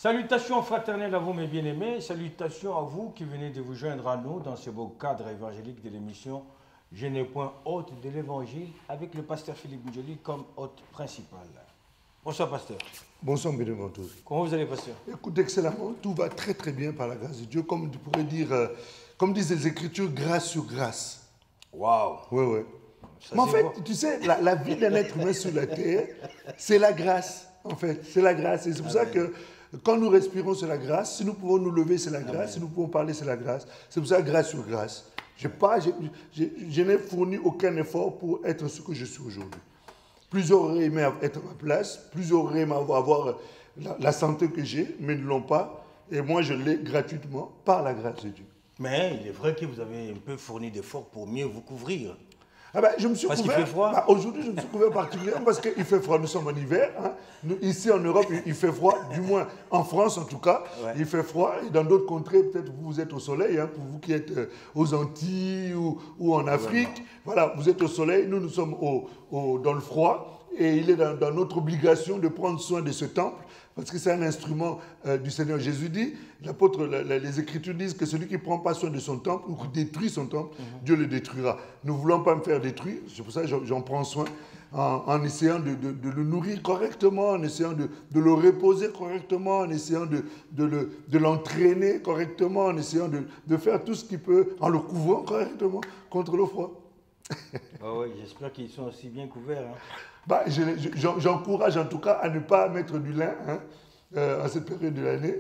Salutations fraternelles à vous mes bien-aimés, salutations à vous qui venez de vous joindre à nous dans ce beau cadre évangélique de l'émission Je n'ai point hôte de l'évangile avec le pasteur Philippe Njoli comme hôte principal. Bonsoir pasteur. Bonsoir bénévole. Comment vous allez pasteur? Écoute, excellemment, tout va très très bien par la grâce de Dieu, comme tu pourrais dire, comme disent les Écritures, grâce sur grâce. Waouh. Oui, oui. Mais en fait, tu sais, la vie d'un être humain sur la terre, c'est la grâce, en fait, c'est la grâce. Et c'est pour ça que quand nous respirons, c'est la grâce. Si nous pouvons nous lever, c'est la grâce. Si nous pouvons parler, c'est la grâce. C'est pour ça, grâce sur grâce. Je n'ai fourni aucun effort pour être ce que je suis aujourd'hui. Plusieurs auraient aimé être à ma place, plusieurs auraient aimé avoir la santé que j'ai, mais ne l'ont pas. Et moi, je l'ai gratuitement par la grâce de Dieu. Mais il est vrai que vous avez un peu fourni d'efforts pour mieux vous couvrir. Ah ben, je me suis parce couvert. qu'il fait froid. Aujourd'hui, je me suis couvert particulièrement parce qu'il fait froid. Nous sommes en hiver. Hein. Ici, en Europe, il fait froid. Du moins, en France, en tout cas, il fait froid. Et dans d'autres contrées, peut-être vous êtes au soleil. Hein, pour vous qui êtes aux Antilles ou en Afrique. Voilà, vous êtes au soleil. Nous sommes dans le froid. Et il est dans notre obligation de prendre soin de ce temple. Parce que c'est un instrument du Seigneur. Jésus dit, les Écritures disent que celui qui ne prend pas soin de son temple ou qui détruit son temple, Dieu le détruira. Nous ne voulons pas me faire détruire, c'est pour ça que j'en prends soin, en essayant de le nourrir correctement, en essayant de le reposer correctement, en essayant de l'entraîner correctement, en essayant de faire tout ce qu'il peut, en le couvrant correctement contre le froid. Oh oui, j'espère qu'ils sont aussi bien couverts. Hein. Bah, j'encourage en tout cas à ne pas mettre du lin à cette période de l'année.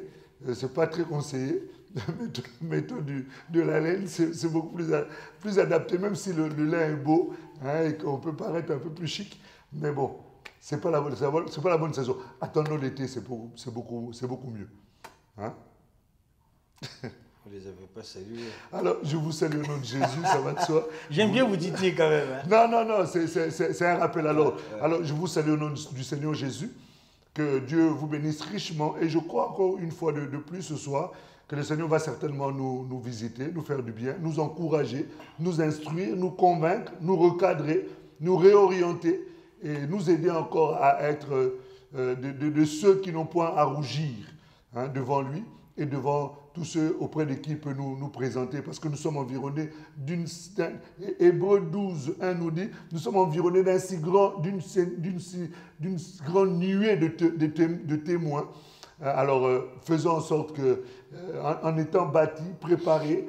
Ce n'est pas très conseillé. Mettre de la laine, c'est beaucoup plus adapté, même si le lin est beau et qu'on peut paraître un peu plus chic. Mais bon, ce n'est pas la bonne saison. Attendons l'été, c'est beaucoup mieux. Hein? Vous ne les avez pas salués. Alors, je vous salue au nom de Jésus, ça va de soi. J'aime bien vous dites quand même. Hein. Non, c'est un rappel. Alors, je vous salue au nom du Seigneur Jésus. Que Dieu vous bénisse richement. Et je crois encore une fois de plus ce soir que le Seigneur va certainement nous visiter, nous faire du bien, nous encourager, nous instruire, nous convaincre, nous recadrer, nous réorienter et nous aider encore à être de ceux qui n'ont point à rougir devant lui et devant tous ceux auprès de qui il peut nous présenter, parce que nous sommes environnés Hébreux 12, 1 nous dit, nous sommes environnés d'une grande nuée de témoins. Alors, faisons en sorte que, en étant bâtis, préparés,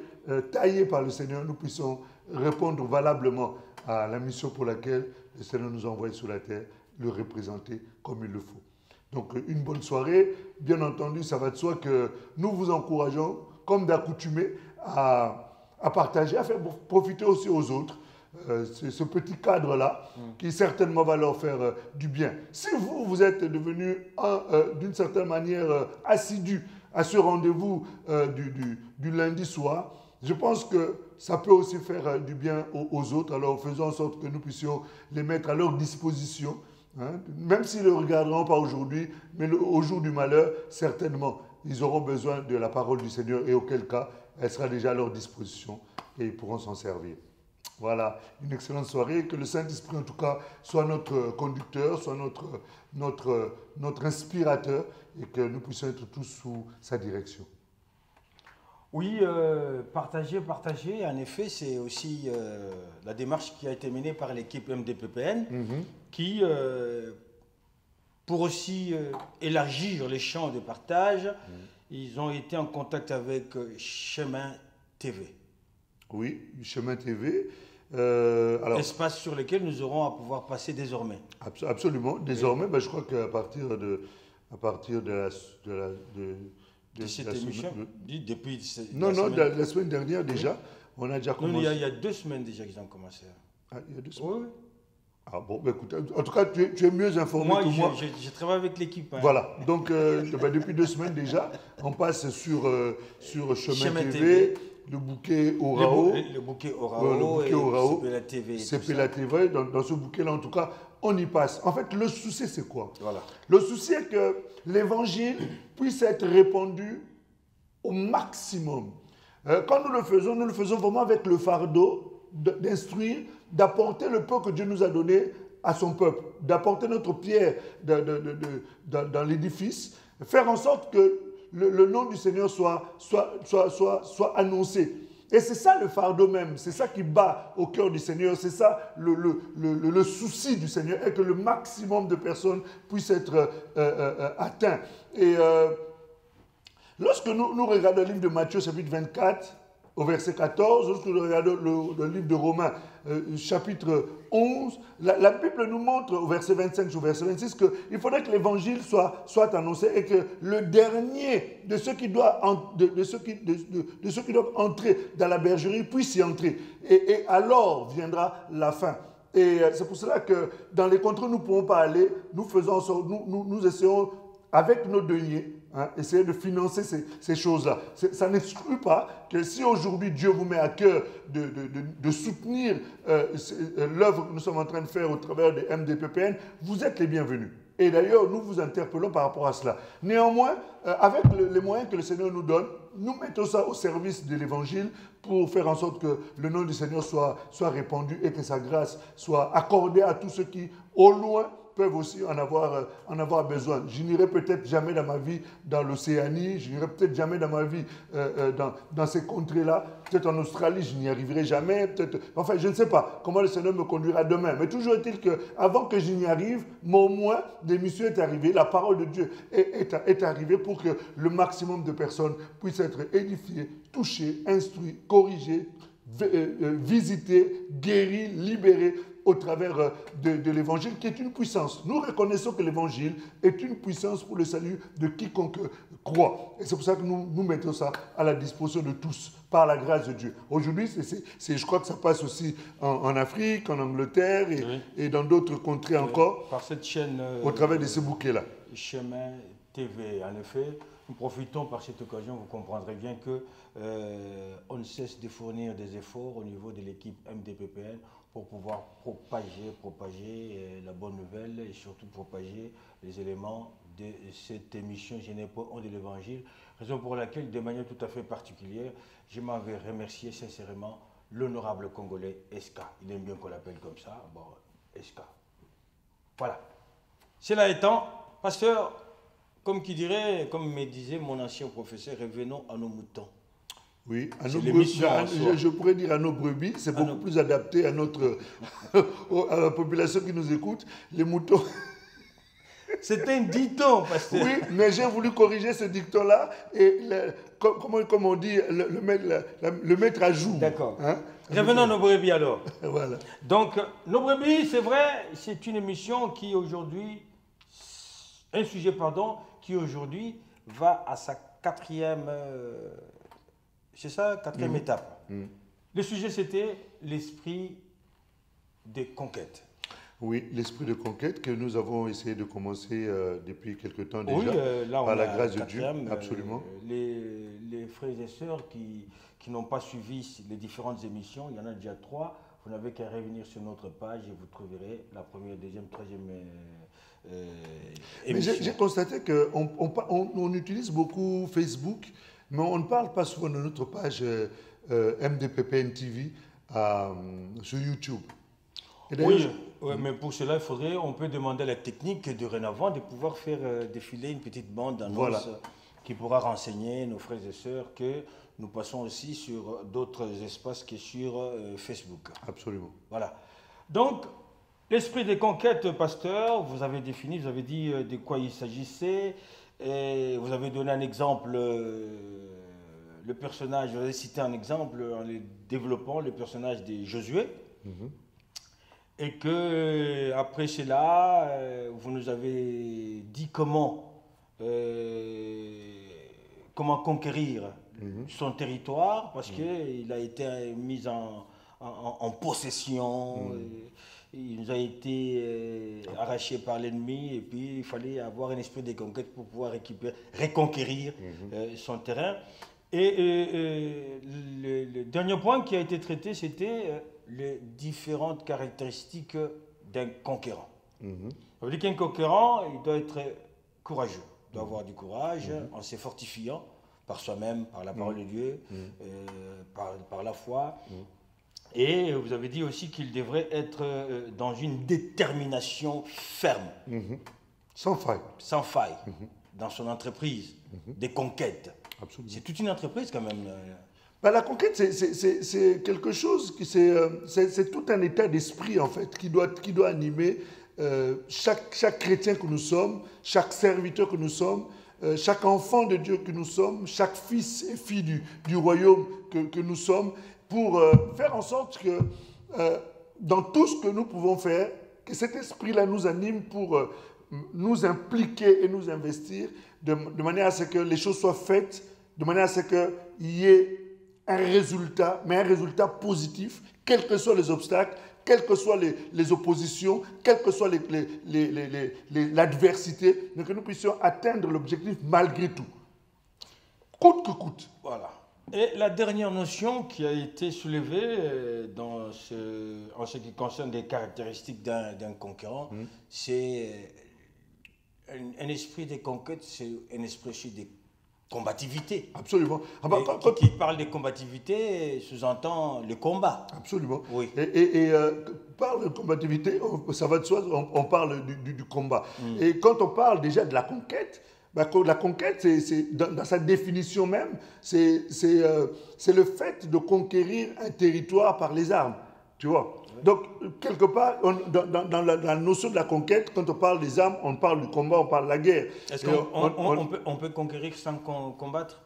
taillés par le Seigneur, nous puissions répondre valablement à la mission pour laquelle le Seigneur nous a envoyés sur la terre, le représenter comme il le faut. Donc, une bonne soirée. Bien entendu, ça va de soi que nous vous encourageons, comme d'accoutumé, à partager, à faire profiter aussi aux autres ce petit cadre-là, qui certainement va leur faire du bien. Si vous êtes devenu, d'une certaine manière, assidu à ce rendez-vous du lundi soir, je pense que ça peut aussi faire du bien aux autres. Alors, faisons en sorte que nous puissions les mettre à leur disposition. Hein? Même s'ils ne le regarderont pas aujourd'hui, mais au jour du malheur, certainement, ils auront besoin de la parole du Seigneur et auquel cas, elle sera déjà à leur disposition et ils pourront s'en servir. Voilà, une excellente soirée. Que le Saint-Esprit, en tout cas, soit notre conducteur, soit notre inspirateur et que nous puissions être tous sous sa direction. Oui, partager. En effet, c'est aussi la démarche qui a été menée par l'équipe MDPPN qui, pour aussi élargir les champs de partage, ils ont été en contact avec Chemin TV. Oui, Chemin TV. Espace sur lequel nous aurons à pouvoir passer désormais. Absolument. Désormais, je crois qu'à partir de cette émission, depuis la semaine dernière déjà, on a déjà commencé. Il y a 2 semaines déjà qu'ils ont commencé. Ah, il y a 2 semaines. Oui. Ah bon, écoute, en tout cas, tu es mieux informé que moi. Je travaille avec l'équipe. Hein. Voilà, donc depuis 2 semaines déjà, on passe sur Chemin TV, le bouquet Orao. Le bouquet Orao et CP La TV. CP La TV, dans ce bouquet-là, en tout cas, on y passe. En fait, le souci, c'est quoi? Voilà. Le souci est que l'évangile puisse être répandu au maximum. Quand nous le faisons vraiment avec le fardeau d'instruire, d'apporter le peu que Dieu nous a donné à son peuple, d'apporter notre pierre dans l'édifice, Faire en sorte que le nom du Seigneur soit annoncé. Et c'est ça le fardeau même, c'est ça qui bat au cœur du Seigneur, c'est ça le souci du Seigneur, et que le maximum de personnes puissent être atteints. Et lorsque nous regardons le livre de Matthieu, chapitre 24, au verset 14, lorsque nous regardons le livre de Romains, chapitre 11, la Bible nous montre au verset 25 au verset 26 qu'il faudrait que l'évangile soit annoncé et que le dernier de ceux qui doivent entrer dans la bergerie puisse y entrer. Et alors viendra la fin. Et c'est pour cela que dans les contrées, nous ne pouvons pas aller, nous essayons avec nos deniers, essayer de financer ces choses-là. Ça n'exclut pas que si aujourd'hui Dieu vous met à cœur de soutenir l'œuvre que nous sommes en train de faire au travers des MDPPN, vous êtes les bienvenus. Et d'ailleurs, nous vous interpellons par rapport à cela. Néanmoins, avec les moyens que le Seigneur nous donne, nous mettons ça au service de l'Évangile pour faire en sorte que le nom du Seigneur soit répandu et que sa grâce soit accordée à tous ceux qui, au loin, peuvent aussi en avoir besoin. Je n'irai peut-être jamais dans ma vie dans l'Océanie, je n'irai peut-être jamais dans ma vie dans ces contrées-là, peut-être en Australie, je n'y arriverai jamais, peut-être, enfin, je ne sais pas comment le Seigneur me conduira demain, mais toujours est-il qu'avant que je n'y arrive, au moins, l'émission est arrivée, la parole de Dieu est arrivée pour que le maximum de personnes puissent être édifiées, touchées, instruites, corrigées, visitées, guéries, libérées, au travers de l'Évangile, qui est une puissance. Nous reconnaissons que l'Évangile est une puissance pour le salut de quiconque croit. Et c'est pour ça que nous mettons ça à la disposition de tous, par la grâce de Dieu. Aujourd'hui, je crois que ça passe aussi en Afrique, en Angleterre et dans d'autres contrées encore. Par cette chaîne... au travers de ces bouquets-là. Chemin TV, en effet. Nous profitons par cette occasion, vous comprendrez bien que on ne cesse de fournir des efforts au niveau de l'équipe MDPPN pour pouvoir propager la bonne nouvelle et surtout propager les éléments de cette émission Génépo de l'Évangile. Raison pour laquelle, de manière tout à fait particulière, je m'en vais remercier sincèrement l'honorable Congolais Eska. Il aime bien qu'on l'appelle comme ça. Bon, Eska. Voilà. Cela étant, pasteur, comme me disait mon ancien professeur, revenons à nos moutons. Oui, je pourrais dire à nos brebis, c'est beaucoup plus adapté à à la population qui nous écoute. Les moutons. C'est un dicton, pasteur. Oui, mais j'ai voulu corriger ce dicton-là et, comme on dit, le mettre à jour. D'accord. Revenons à nos brebis alors. Voilà. Donc, nos brebis, c'est vrai, c'est une émission qui aujourd'hui, qui aujourd'hui va à sa quatrième étape. Le sujet, c'était l'esprit de conquête. Oui, l'esprit de conquête que nous avons essayé de commencer depuis quelque temps déjà, oui, là, par la grâce de Dieu, absolument. Les frères et sœurs qui n'ont pas suivi les différentes émissions, il y en a déjà 3, vous n'avez qu'à revenir sur notre page et vous trouverez la première, deuxième, troisième émission. Mais j'ai constaté qu'on utilise beaucoup Facebook, mais on ne parle pas souvent de notre page MDPPN TV sur YouTube. Oui, mais pour cela, on peut demander à la technique dorénavant de pouvoir faire défiler une petite bande d'annonces qui pourra renseigner nos frères et sœurs que nous passons aussi sur d'autres espaces que sur Facebook. Absolument. Voilà. Donc, l'esprit de conquête, pasteur, vous avez défini, vous avez dit de quoi il s'agissait, et vous avez donné un exemple, le personnage, vous avez cité un exemple en le développant, le personnage de Josué. Et que après cela, vous nous avez dit comment conquérir son territoire, parce qu'il a été mis en possession, il nous a été arraché par l'ennemi, et puis il fallait avoir un esprit de conquête pour pouvoir reconquérir son terrain. Et le dernier point qui a été traité, c'était les différentes caractéristiques d'un conquérant. Ça veut dire qu'un conquérant, il doit être courageux, il doit avoir du courage en se fortifiant par soi-même, par la parole de Dieu, par la foi. Et vous avez dit aussi qu'il devrait être dans une détermination ferme. Sans faille. Sans faille. dans son entreprise, des conquêtes. Absolument. C'est toute une entreprise quand même. Ben, la conquête, c'est quelque chose, c'est tout un état d'esprit en fait qui doit animer chaque chrétien que nous sommes, chaque serviteur que nous sommes, chaque enfant de Dieu que nous sommes, chaque fils et fille du royaume que nous sommes, pour faire en sorte que dans tout ce que nous pouvons faire, que cet esprit-là nous anime pour nous impliquer et nous investir de manière à ce que les choses soient faites, de manière à ce qu'il y ait un résultat, mais un résultat positif, quels que soient les obstacles, quelles que soient les oppositions, quelle que soit l'adversité, que nous puissions atteindre l'objectif malgré tout, coûte que coûte. Voilà. Et la dernière notion qui a été soulevée en ce qui concerne les caractéristiques d'un conquérant, c'est un esprit de conquête, c'est un esprit aussi de combativité. Absolument. Qui parle de combativité sous-entend le combat. Absolument. Oui. Et par de combativité, ça va de soi, on parle du combat. Et quand on parle déjà de la conquête, la conquête, dans sa définition même, c'est le fait de conquérir un territoire par les armes. Tu vois. Donc, quelque part, dans la notion de la conquête, quand on parle des armes, on parle du combat, on parle de la guerre. Est-ce qu'on peut conquérir sans combattre?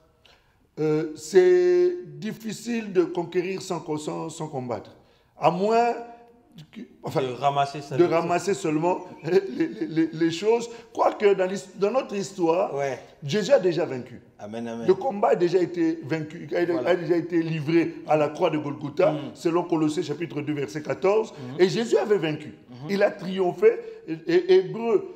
C'est difficile de conquérir sans combattre. À moins de ramasser seulement les choses. Quoique dans notre histoire, Jésus a déjà vaincu. Amen, amen. Le combat a déjà été vaincu, a déjà été livré à la croix de Golgotha, selon Colossiens chapitre 2, verset 14. Et Jésus avait vaincu. Il a triomphé. Et Hébreux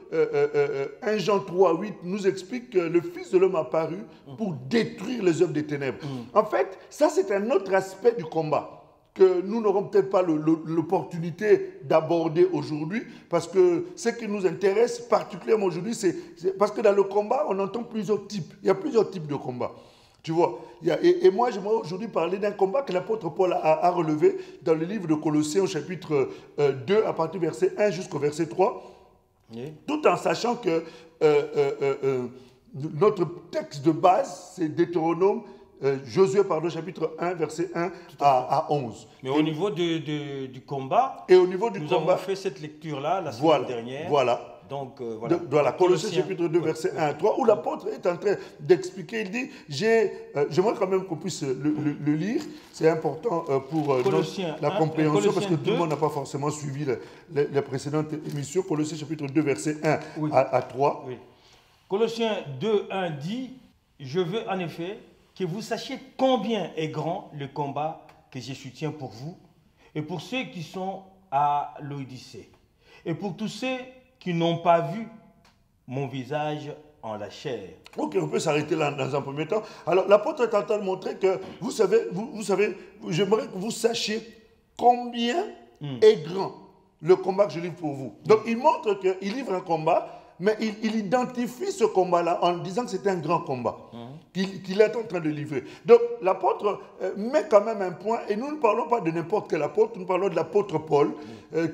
1 Jean 3, 8 nous explique que le Fils de l'homme a apparu pour détruire les œuvres des ténèbres. En fait, ça c'est un autre aspect du combat que nous n'aurons peut-être pas l'opportunité d'aborder aujourd'hui, parce que ce qui nous intéresse particulièrement aujourd'hui, c'est parce que dans le combat, on entend plusieurs types. Il y a plusieurs types de combats. Tu vois, et moi, j'aimerais aujourd'hui parler d'un combat que l'apôtre Paul a relevé dans le livre de Colossiens, au chapitre 2, à partir du verset 1 jusqu'au verset 3, tout en sachant que notre texte de base, c'est Deutéronome, Josué, chapitre 1, verset 1 à 11. Mais au niveau du combat, et au niveau du nous combat, avons fait cette lecture-là la semaine dernière. Voilà. Donc, voilà, Colossiens chapitre 2, verset 1 à 3, où l'apôtre est en train d'expliquer, il dit, j'aimerais quand même qu'on puisse le lire, c'est important pour la compréhension, parce que tout le monde n'a pas forcément suivi la précédente émission. Colossiens chapitre 2, verset 1 à 3. Oui. Colossiens 2, 1 dit, je veux en effet que vous sachiez combien est grand le combat que je soutiens pour vous et pour ceux qui sont à l'Odyssée et pour tous ceux qui n'ont pas vu mon visage en la chair. Ok, on peut s'arrêter là dans un premier temps. Alors, l'apôtre est en train de montrer que, vous savez, j'aimerais que vous sachiez combien est grand le combat que je livre pour vous. Donc, il montre qu'il livre un combat, mais il identifie ce combat-là en disant que c'est un grand combat qu'il est en train de livrer. Donc, l'apôtre met quand même un point, et nous ne parlons pas de n'importe quel apôtre, nous parlons de l'apôtre Paul,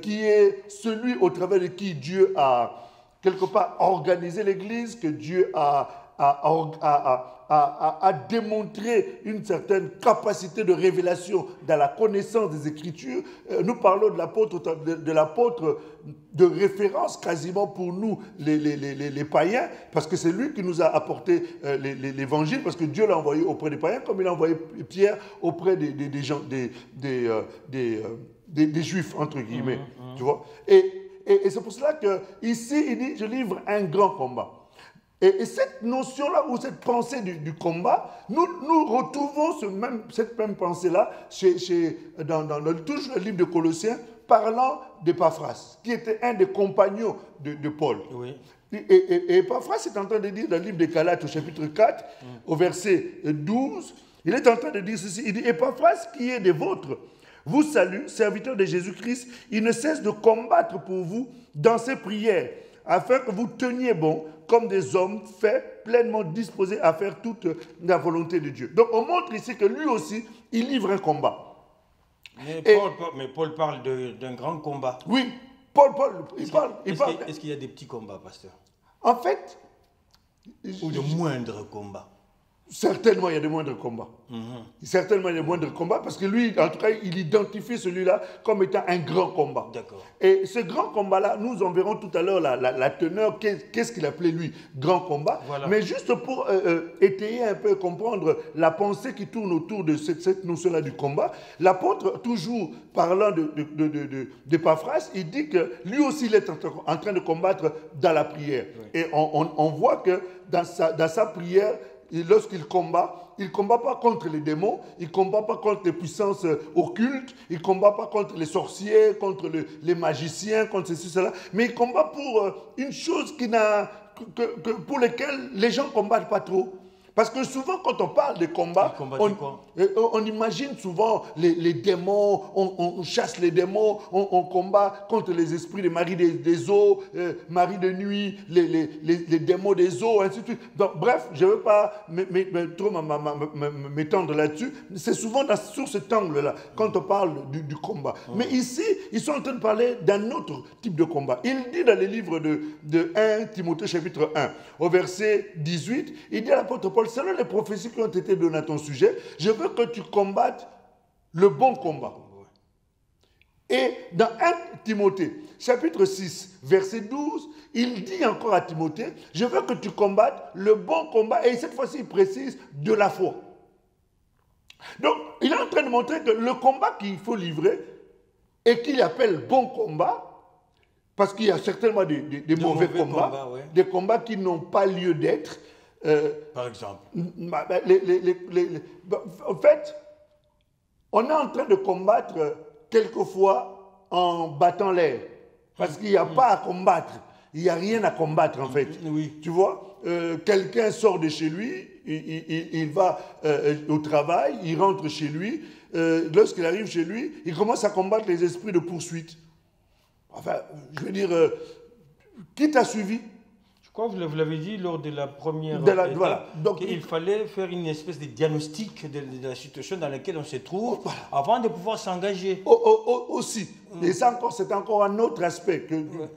qui est celui au travers de qui Dieu a, quelque part, organisé l'Église, que Dieu a démontré une certaine capacité de révélation dans la connaissance des Écritures. Nous parlons de l'apôtre de référence quasiment pour nous, les païens, parce que c'est lui qui nous a apporté l'Évangile, parce que Dieu l'a envoyé auprès des païens, comme il a envoyé Pierre auprès des Juifs, entre guillemets. Tu vois? Et c'est pour cela qu'ici, il dit, je livre un grand combat. Et cette notion-là, ou cette pensée du combat, nous retrouvons cette même pensée-là dans toujours le livre de Colossiens, parlant d'Épaphras, qui était un des compagnons de Paul. Oui. Et Épaphras est en train de dire dans le livre des Galates, au chapitre 4, au verset 12, il est en train de dire ceci, il dit, Épaphras, qui est des vôtres, vous salue, serviteur de Jésus-Christ, il ne cesse de combattre pour vous dans ses prières, afin que vous teniez bon comme des hommes faits, pleinement disposés à faire toute la volonté de Dieu. Donc on montre ici que lui aussi, il livre un combat. Mais Paul parle d'un grand combat. Oui, Paul, il parle. Est-ce qu'il y a des petits combats, pasteur? En fait, Ou de moindres combats. Certainement, il y a de moindres combats. Certainement, il y a de moindres combats parce que lui, en tout cas, il identifie celui-là comme étant un grand combat. D'accord. Et ce grand combat-là, nous en verrons tout à l'heure la teneur, qu'est-ce qu'il appelait lui, grand combat. Voilà. Mais juste pour étayer un peu, comprendre la pensée qui tourne autour de cette notion-là du combat, l'apôtre, toujours parlant d'Épaphras, il dit que lui aussi, il est en train de combattre dans la prière. Oui. Et on voit que dans sa prière, lorsqu'il combat, il ne combat pas contre les démons, il ne combat pas contre les puissances occultes, il ne combat pas contre les sorciers, contre les magiciens, contre ceci, cela, mais il combat pour une chose pour laquelle les gens ne combattent pas trop. Parce que souvent, quand on parle de combat, on imagine souvent les démons, on chasse les démons, on combat contre les esprits des maris des eaux, maris de nuit, les démons des eaux, ainsi de suite. Donc, bref, je ne veux pas trop m'étendre là-dessus. C'est souvent sur cet angle-là, quand on parle du combat. Mais ici, ils sont en train de parler d'un autre type de combat. Il dit dans les livres de 1 Timothée chapitre 1, au verset 18, il dit à l'apôtre Paul, selon les prophéties qui ont été données à ton sujet, je veux que tu combattes le bon combat. Et dans 1 Timothée, chapitre 6, verset 12, il dit encore à Timothée, je veux que tu combattes le bon combat, et cette fois-ci, il précise, de la foi. Donc, il est en train de montrer que le combat qu'il faut livrer, et qu'il appelle bon combat, parce qu'il y a certainement des mauvais combats, ouais. Des combats qui n'ont pas lieu d'être, par exemple. En fait, on est en train de combattre quelquefois en battant l'air. Parce qu'il n'y a pas à combattre. Il n'y a rien à combattre, en fait. Oui. Tu vois, quelqu'un sort de chez lui, il va au travail, il rentre chez lui. Lorsqu'il arrive chez lui, il commence à combattre les esprits de poursuite. Enfin, je veux dire, qui t'a suivi? Vous l'avez dit lors de la première étape, voilà. Donc, il fallait faire une espèce de diagnostic de la situation dans laquelle on se trouve avant de pouvoir s'engager. Aussi. Et ça encore, c'est encore un autre aspect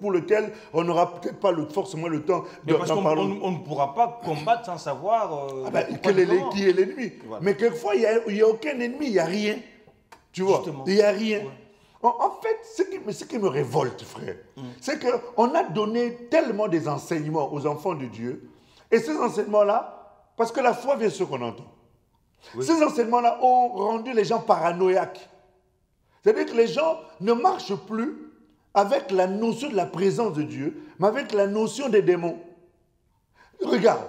pour lequel on n'aura peut-être pas forcément le temps d'en parler. On ne pourra pas combattre sans savoir qui est l'ennemi. Voilà. Mais quelquefois, il n'y a aucun ennemi, il n'y a rien. Tu vois, il n'y a rien. Ouais. En fait, ce qui me révolte, frère, c'est qu'on a donné tellement des enseignements aux enfants de Dieu, et ces enseignements-là, parce que la foi vient de ce qu'on entend, ces enseignements-là ont rendu les gens paranoïaques. C'est-à-dire que les gens ne marchent plus avec la notion de la présence de Dieu, mais avec la notion des démons. Regarde,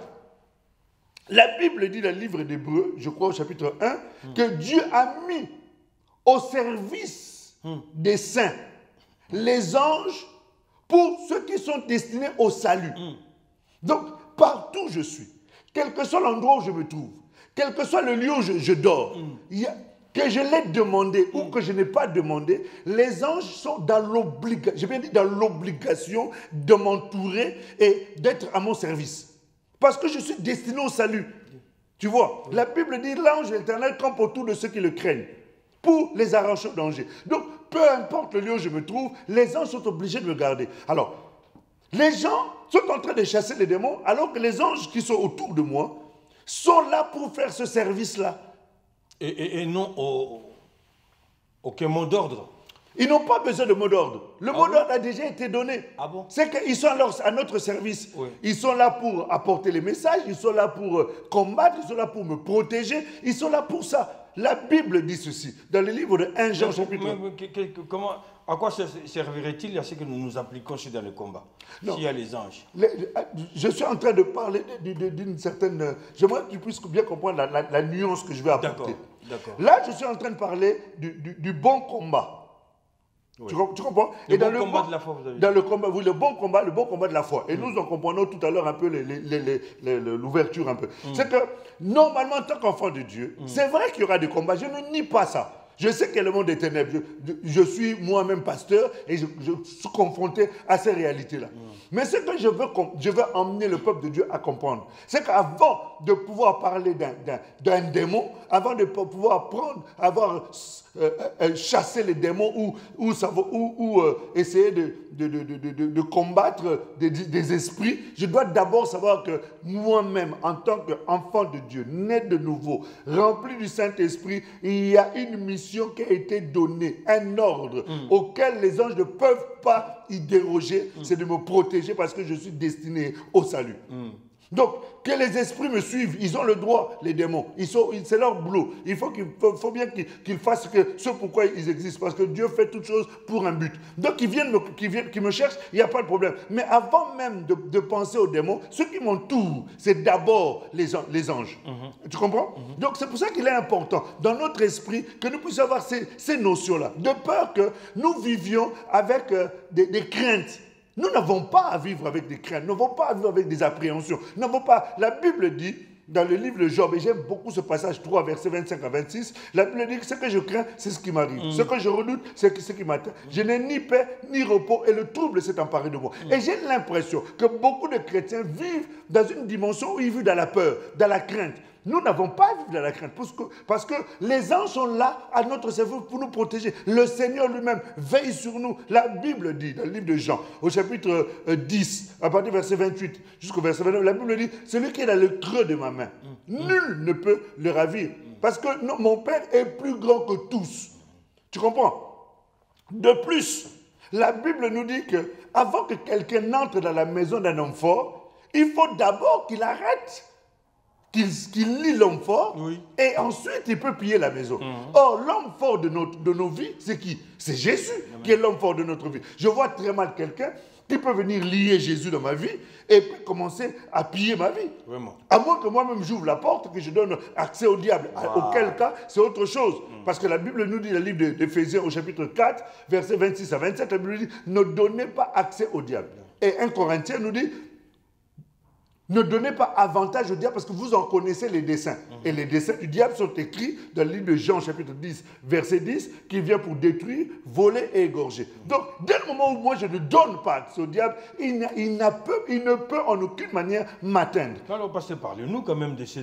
la Bible dit dans le livre d'Hébreux, je crois au chapitre 1, que Dieu a mis au service des saints, les anges, pour ceux qui sont destinés au salut. Donc, partout où je suis, quel que soit l'endroit où je me trouve, quel que soit le lieu où je dors, que je l'ai demandé ou que je n'ai pas demandé, les anges sont dans l'obligation, j'ai bien dit dans l'obligation de m'entourer et d'être à mon service. Parce que je suis destiné au salut. Tu vois, la Bible dit l'ange éternel campe autour de ceux qui le craignent, pour les arracher au danger. Donc, peu importe le lieu où je me trouve, les anges sont obligés de me garder. Alors, les gens sont en train de chasser les démons, alors que les anges qui sont autour de moi sont là pour faire ce service-là. Et non aucun mot d'ordre. Ils n'ont pas besoin de mot d'ordre. Le mot d'ordre a déjà été donné. Ah bon? C'est qu'ils sont à notre service. Oui. Ils sont là pour apporter les messages, ils sont là pour combattre, ils sont là pour me protéger, ils sont là pour ça. La Bible dit ceci, dans le livre de 1 Jean chapitre 1. À quoi servirait-il à ce que nous nous appliquons dans le combat, s'il y a les anges? Je suis en train de parler d'une certaine... J'aimerais que tu puisses bien comprendre la nuance que je vais apporter. D'accord. Là, je suis en train de parler du bon combat. Oui. Tu comprends? Le bon combat de la foi, vous avez dit. Dans le combat, oui, le bon combat de la foi. Et nous en comprenons tout à l'heure un peu l'ouverture un peu. C'est que, normalement, en tant qu'enfant de Dieu, c'est vrai qu'il y aura des combats. Je ne nie pas ça. Je sais que le monde est ténèbres. Je suis moi-même pasteur et je suis confronté à ces réalités-là. Mais ce que je veux emmener le peuple de Dieu à comprendre, c'est qu'avant de pouvoir parler d'un démon, avant de pouvoir chasser les démons ou essayer de combattre des esprits, je dois d'abord savoir que moi-même, en tant qu'enfant de Dieu, né de nouveau, rempli du Saint-Esprit, il y a une mission qui a été donnée, un ordre auquel les anges ne peuvent pas y déroger, c'est de me protéger parce que je suis destiné au salut. Donc, que les esprits me suivent, ils ont le droit, les démons. C'est leur boulot. Il faut bien qu'ils fassent ce pourquoi ils existent, parce que Dieu fait toutes choses pour un but. Donc, qu'ils me cherchent, il n'y a pas de problème. Mais avant même de penser aux démons, ceux qui m'entourent, c'est d'abord les anges. Tu comprends? Donc, c'est pour ça qu'il est important, dans notre esprit, que nous puissions avoir ces notions-là, de peur que nous vivions avec des craintes. Nous n'avons pas à vivre avec des craintes, nous n'avons pas à vivre avec des appréhensions. Nous n'avons pas. La Bible dit, dans le livre de Job, et j'aime beaucoup ce passage 3, versets 25 à 26, la Bible dit que ce que je crains, c'est ce qui m'arrive. Ce que je redoute, c'est ce qui m'atteint. Je n'ai ni paix, ni repos, et le trouble s'est emparé de moi. Et j'ai l'impression que beaucoup de chrétiens vivent dans une dimension où ils vivent dans la peur, dans la crainte. Nous n'avons pas à vivre dans la crainte parce que les anges sont là à notre cerveau pour nous protéger. Le Seigneur lui-même veille sur nous. La Bible dit, dans le livre de Jean, au chapitre 10, à partir du verset 28 jusqu'au verset 29, la Bible dit, celui qui est dans le creux de ma main, nul ne peut le ravir. Parce que mon Père est plus grand que tous. Tu comprends? De plus, la Bible nous dit que avant que quelqu'un entre dans la maison d'un homme fort, il faut d'abord qu'il arrête, qu'il lie l'homme fort, et ensuite il peut piller la maison. Or, l'homme fort de nos vies, c'est qui? C'est Jésus qui est l'homme fort de notre vie. Je vois très mal quelqu'un qui peut venir lier Jésus dans ma vie et peut commencer à piller ma vie. Vraiment. À moins que moi-même j'ouvre la porte, que je donne accès au diable. Auquel cas, c'est autre chose. Parce que la Bible nous dit, dans le livre d'Éphésiens au chapitre 4, versets 26 à 27, la Bible dit, ne donnez pas accès au diable. Et 1 Corinthiens nous dit, ne donnez pas avantage au diable parce que vous en connaissez les desseins. Et les desseins du diable sont écrits dans le livre de Jean, chapitre 10, verset 10, qui vient pour détruire, voler et égorger. Donc, dès le moment où moi je ne donne pas accès au diable, il ne peut en aucune manière m'atteindre. Alors, pasteur, parlez-nous quand même de ce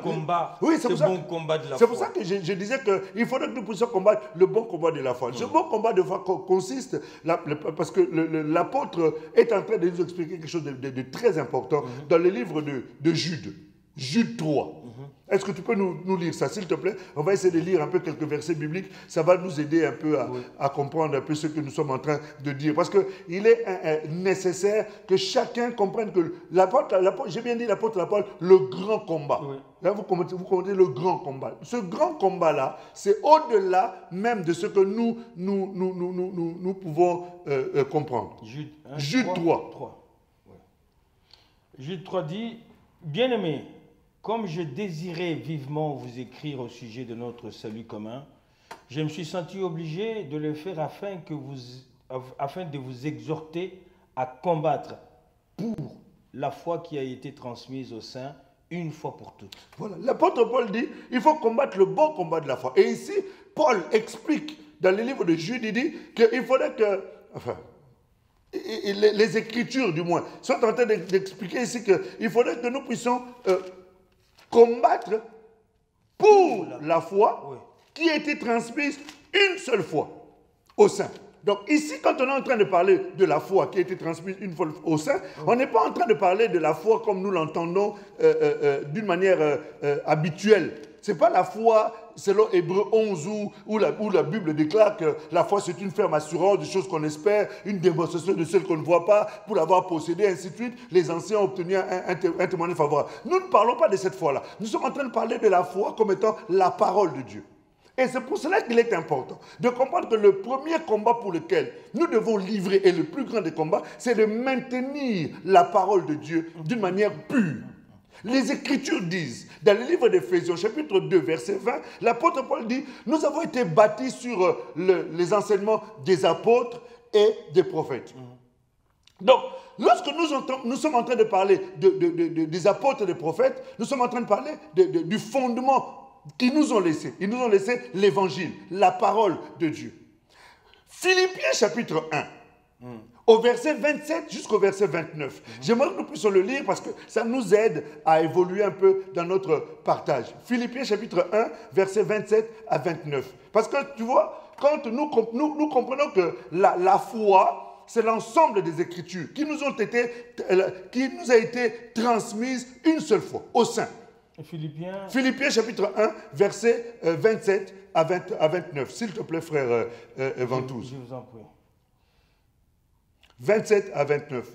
combat, oui, ce bon combat de la foi. C'est pour ça que je disais qu'il faudrait que nous puissions combattre le bon combat de la foi. Ce bon combat de la foi consiste, parce que l'apôtre est en train de nous expliquer quelque chose de très important dans le livre de Jude. Jude 3. Est-ce que tu peux nous lire ça, s'il te plaît? On va essayer de lire un peu quelques versets bibliques. Ça va nous aider un peu à comprendre un peu ce que nous sommes en train de dire. Parce qu'il est nécessaire que chacun comprenne que l'apôtre, j'ai bien dit l'apôtre, le grand combat. Là, vous commentez le grand combat. Ce grand combat-là, c'est au-delà même de ce que nous pouvons comprendre. Jude 3. Jude 3 dit, bien-aimés, comme je désirais vivement vous écrire au sujet de notre salut commun, je me suis senti obligé de le faire afin de vous exhorter à combattre pour la foi qui a été transmise aux saints une fois pour toutes. Voilà, l'apôtre Paul dit, il faut combattre le bon combat de la foi. Et ici, Paul explique dans le livre de Jude, il dit qu'il faudrait que... les Écritures, du moins, sont en train d'expliquer ici qu'il faudrait que nous puissions combattre pour la foi qui a été transmise une seule fois au sein. Donc ici, quand on est en train de parler de la foi qui a été transmise une fois au sein, on n'est pas en train de parler de la foi comme nous l'entendons d'une manière habituelle. Ce n'est pas la foi selon Hébreux 11 où la Bible déclare que la foi c'est une ferme assurance de choses qu'on espère, une démonstration de celles qu'on ne voit pas, pour l'avoir possédée, ainsi de suite. Les anciens ont obtenu un témoignage favorable. Nous ne parlons pas de cette foi-là. Nous sommes en train de parler de la foi comme étant la parole de Dieu. Et c'est pour cela qu'il est important de comprendre que le premier combat pour lequel nous devons livrer, et le plus grand des combats, c'est de maintenir la parole de Dieu d'une manière pure. Les Écritures disent, dans le livre d'Éphésiens, chapitre 2, verset 20, l'apôtre Paul dit, nous avons été bâtis sur les enseignements des apôtres et des prophètes. Donc, lorsque nous sommes en train de parler des apôtres et des prophètes, nous sommes en train de parler du fondement qu'ils nous ont laissé. Ils nous ont laissé l'évangile, la parole de Dieu. Philippiens chapitre 1, au verset 27 jusqu'au verset 29. J'aimerais que nous puissions le lire parce que ça nous aide à évoluer un peu dans notre partage. Philippiens chapitre 1, verset 27 à 29. Parce que tu vois, quand nous comprenons que la foi, c'est l'ensemble des Écritures qui nous a été transmises une seule fois, au sein. Philippiens chapitre 1, verset 27 à 29. S'il te plaît, frère Ventouze. Je vous en prie. 27 à 29.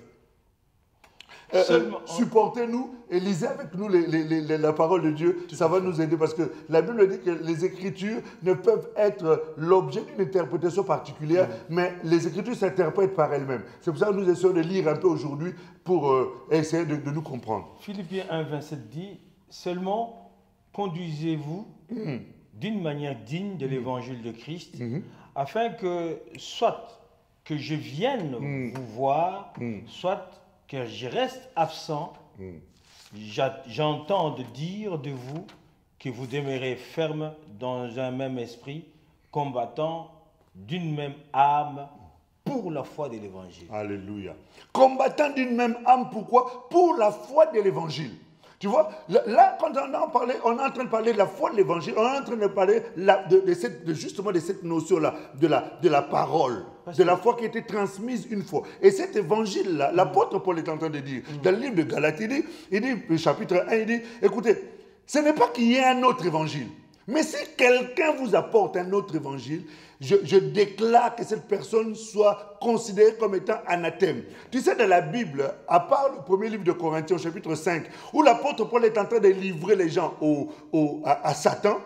Supportez-nous et lisez avec nous la parole de Dieu. Ça va nous aider parce que la Bible dit que les Écritures ne peuvent être l'objet d'une interprétation particulière, mais les Écritures s'interprètent par elles-mêmes. C'est pour ça que nous essayons de lire un peu aujourd'hui pour essayer de nous comprendre. Philippiens 1, 27 dit « Seulement conduisez-vous d'une manière digne de l'évangile de Christ, afin que soit que je vienne vous voir, soit que je reste absent, j'entends dire de vous que vous demeurez ferme dans un même esprit, combattant d'une même âme pour la foi de l'évangile. » Alléluia. Combattant d'une même âme, pourquoi? Pour la foi de l'évangile. Tu vois, là, quand on est en train de parler de la foi de l'évangile, on est en train de parler justement de cette notion-là, de la parole, de la foi qui a été transmise une fois. Et cet évangile-là, l'apôtre Paul est en train de dire, dans le livre de Galates, il dit, chapitre 1, il dit, écoutez, ce n'est pas qu'il y ait un autre évangile, mais si quelqu'un vous apporte un autre évangile, je déclare que cette personne soit considérée comme étant anathème. Tu sais, dans la Bible, à part le premier livre de Corinthiens, chapitre 5, où l'apôtre Paul est en train de livrer les gens à Satan,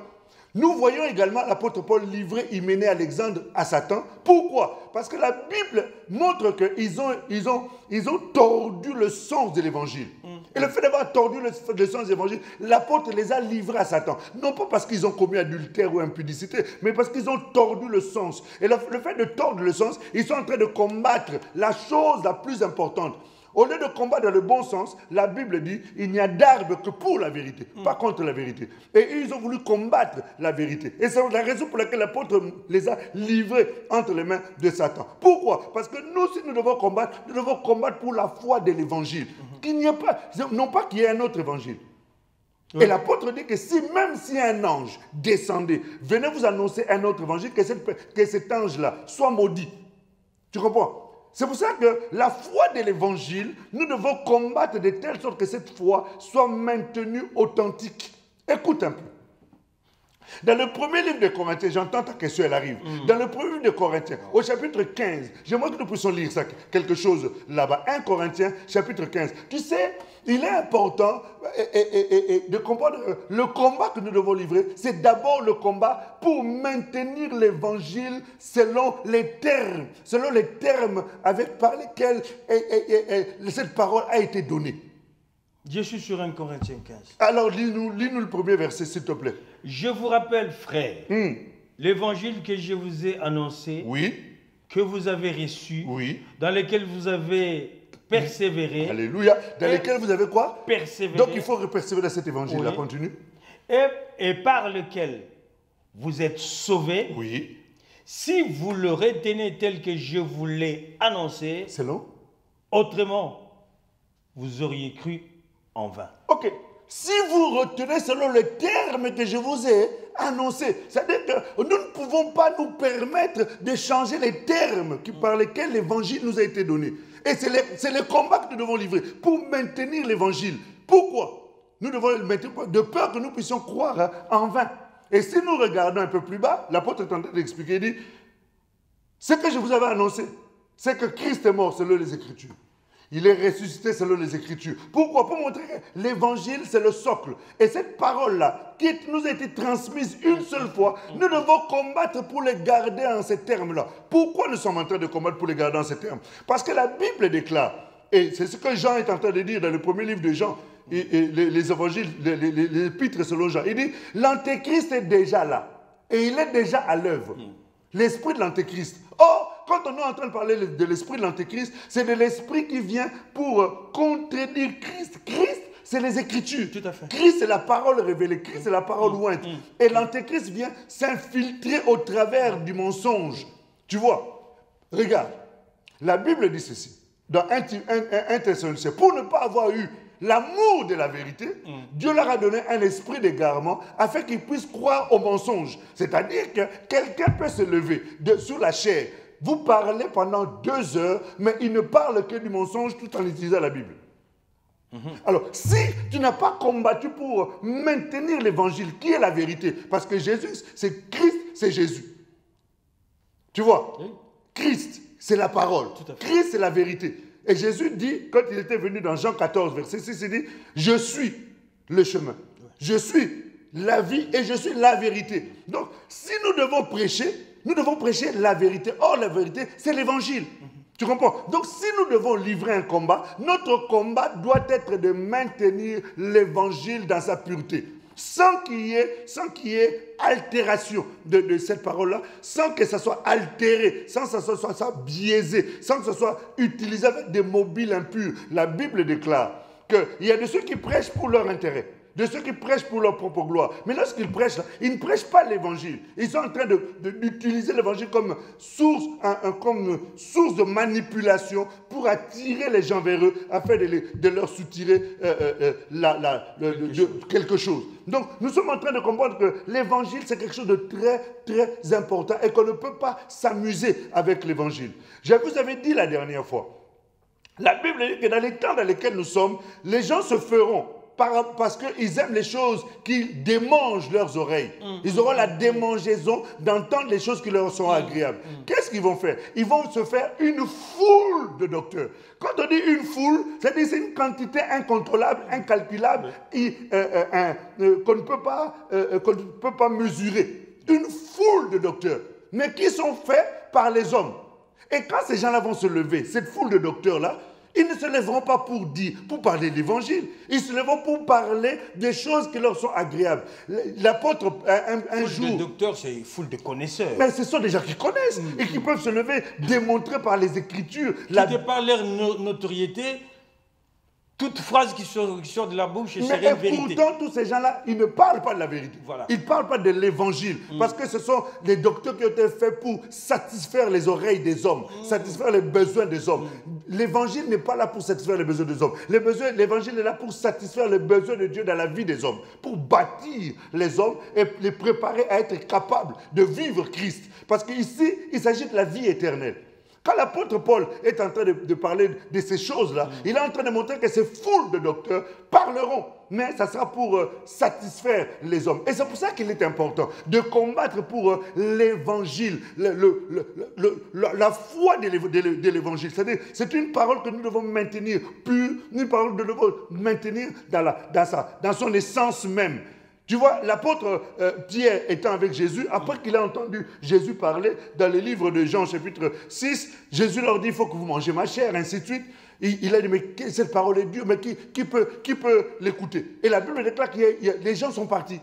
nous voyons également l'apôtre Paul livrer Hyménée Alexandre à Satan. Pourquoi? Parce que la Bible montre qu'ils ont tordu le sens de l'évangile. Et le fait d'avoir tordu le sens de l'évangile, l'apôtre les a livrés à Satan. Non pas parce qu'ils ont commis adultère ou impudicité, mais parce qu'ils ont tordu le sens. Et le fait de tordre le sens, ils sont en train de combattre la chose la plus importante. Au lieu de combattre dans le bon sens, la Bible dit il n'y a d'arbre que pour la vérité, pas contre la vérité. Et ils ont voulu combattre la vérité. Et c'est la raison pour laquelle l'apôtre les a livrés entre les mains de Satan. Pourquoi? Parce que nous, si nous devons combattre pour la foi de l'évangile. Qu'il n'y ait pas, non pas qu'il y ait un autre évangile. Et l'apôtre dit que même si un ange descendait, venait vous annoncer un autre évangile, que cet ange-là soit maudit. Tu comprends? C'est pour ça que la foi de l'évangile, nous devons combattre de telle sorte que cette foi soit maintenue authentique. Écoute un peu. Dans le premier livre de Corinthiens, j'entends ta question, elle arrive. Dans le premier livre de Corinthiens, au chapitre 15, j'aimerais que nous puissions lire ça, quelque chose là-bas. 1 Corinthiens, chapitre 15. Tu sais, il est important de comprendre le combat que nous devons livrer. C'est d'abord le combat pour maintenir l'évangile selon les termes par lesquels cette parole a été donnée. Je suis sur 1 Corinthiens 15. Alors, lis-nous le premier verset, s'il te plaît. Je vous rappelle, frères, l'évangile que je vous ai annoncé, que vous avez reçu, dans lequel vous avez persévéré. Alléluia. Dans lequel vous avez quoi? Persévéré. Donc, il faut persévérer dans cet évangile-là. Continue. Et par lequel vous êtes sauvés. Si vous le retenez tel que je vous l'ai annoncé. Selon? Autrement, vous auriez cru en vain. Ok. Si vous retenez selon les termes que je vous ai annoncés, c'est-à-dire que nous ne pouvons pas nous permettre de changer les termes par lesquels l'évangile nous a été donné. Et c'est le combat que nous devons livrer pour maintenir l'évangile. Pourquoi? Nous devons le maintenir de peur que nous puissions croire en vain. Et si nous regardons un peu plus bas, l'apôtre est en train d'expliquer, il dit, ce que je vous avais annoncé, c'est que Christ est mort selon les Écritures. Il est ressuscité selon les Écritures. Pourquoi? Pour montrer que l'évangile, c'est le socle. Et cette parole-là, qui nous a été transmise une seule fois, nous devons combattre pour les garder en ces termes-là. Pourquoi nous sommes en train de combattre pour les garder en ces termes? Parce que la Bible déclare, et c'est ce que Jean est en train de dire dans le premier livre de Jean, et les évangiles, les épîtres selon Jean, il dit, l'antéchrist est déjà là. Et il est déjà à l'œuvre. L'esprit de l'antéchrist. Or, quand on est en train de parler de l'esprit de l'antéchrist, c'est de l'esprit qui vient pour contredire Christ. Christ, c'est les Écritures. Tout à fait. Christ, c'est la parole révélée. Christ, c'est la parole ointe. Et l'antéchrist vient s'infiltrer au travers du mensonge. Tu vois, regarde, la Bible dit ceci, dans 1 Thessaloniciens, pour ne pas avoir eu l'amour de la vérité, Dieu leur a donné un esprit d'égarement afin qu'ils puissent croire au mensonge. C'est-à-dire que quelqu'un peut se lever sur la chair, vous parlez pendant 2 heures, mais il ne parle que du mensonge tout en utilisant la Bible. Alors, si tu n'as pas combattu pour maintenir l'évangile, qui est la vérité, parce que Jésus, c'est Christ, c'est Jésus. Tu vois, Christ, c'est la parole. Christ, c'est la vérité. Et Jésus dit, quand il était venu dans Jean 14, verset 6, il dit, je suis le chemin, je suis la vie et je suis la vérité. Donc, si nous devons prêcher la vérité. Or, la vérité, c'est l'évangile. Tu comprends? Donc, si nous devons livrer un combat, notre combat doit être de maintenir l'évangile dans sa pureté. Sans qu'il y ait altération de cette parole-là, sans que ça soit altéré, sans que ça soit biaisé, sans que ça soit utilisé avec des mobiles impurs. La Bible déclare qu'il y a de ceux qui prêchent pour leur intérêt, de ceux qui prêchent pour leur propre gloire. Mais lorsqu'ils prêchent, ils ne prêchent pas l'évangile. Ils sont en train d'utiliser l'évangile comme source de manipulation pour attirer les gens vers eux afin de leur soutirer quelque chose. Donc, nous sommes en train de comprendre que l'évangile, c'est quelque chose de très, très important et qu'on ne peut pas s'amuser avec l'évangile. Je vous avais dit la dernière fois, la Bible dit que dans les temps dans lesquels nous sommes, les gens se feront parce qu'ils aiment les choses qui démangent leurs oreilles. Ils auront la démangeaison d'entendre les choses qui leur sont agréables. Qu'est-ce qu'ils vont faire? Ils vont se faire une foule de docteurs. Quand on dit une foule, c'est-à-dire c'est une quantité incontrôlable, incalculable, qu'on ne peut pas mesurer. Une foule de docteurs, mais qui sont faits par les hommes. Et quand ces gens-là vont se lever, cette foule de docteurs-là, ils ne se lèveront pas pour parler de l'évangile. Ils se lèveront pour parler des choses qui leur sont agréables. L'apôtre, un jour... Foule de docteurs, c'est une foule de connaisseurs. Mais ce sont des gens qui connaissent et qui peuvent se lever, démontrer par les Écritures. De par leur notoriété, toute phrase qui sort de la bouche, c'est une vérité. Pourtant, tous ces gens-là, ils ne parlent pas de la vérité. Voilà. Ils ne parlent pas de l'évangile. Parce que ce sont des docteurs qui ont été faits pour satisfaire les oreilles des hommes, satisfaire les besoins des hommes. L'évangile n'est pas là pour satisfaire les besoins des hommes. L'évangile est là pour satisfaire les besoins de Dieu dans la vie des hommes, pour bâtir les hommes et les préparer à être capables de vivre Christ. Parce qu'ici, il s'agit de la vie éternelle. Quand l'apôtre Paul est en train de parler de ces choses-là, il est en train de montrer que ces foules de docteurs parleront, mais ça sera pour satisfaire les hommes. Et c'est pour ça qu'il est important de combattre pour l'évangile, la foi de l'évangile. C'est-à-dire, c'est une parole que nous devons maintenir pure, une parole que nous devons maintenir dans son essence même. Tu vois, l'apôtre Pierre étant avec Jésus, après qu'il a entendu Jésus parler dans le livre de Jean chapitre 6, Jésus leur dit, il faut que vous mangez ma chair, ainsi de suite. Il a dit, mais cette parole est dure, mais qui peut l'écouter? Et la Bible déclare que les gens sont partis.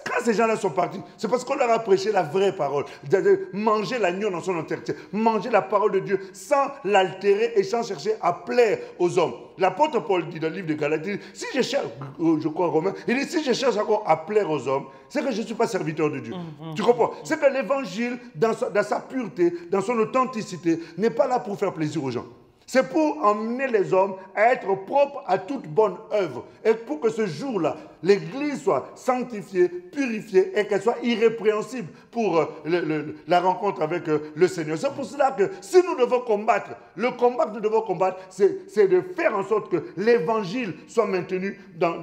Quand ces gens-là sont partis, c'est parce qu'on leur a prêché la vraie parole. De manger l'agneau dans son entièreté, manger la parole de Dieu sans l'altérer et sans chercher à plaire aux hommes. L'apôtre Paul dit dans le livre de Galates, si je cherche, je crois Romain, il dit, si je cherche encore à plaire aux hommes, c'est que je ne suis pas serviteur de Dieu. Tu comprends? C'est que l'évangile, dans sa pureté, dans son authenticité, n'est pas là pour faire plaisir aux gens. C'est pour emmener les hommes à être propres à toute bonne œuvre. Et pour que ce jour-là, l'Église soit sanctifiée, purifiée et qu'elle soit irrépréhensible pour la rencontre avec le Seigneur. C'est pour cela que si nous devons combattre, le combat que nous devons combattre, c'est de faire en sorte que l'Évangile soit maintenu dans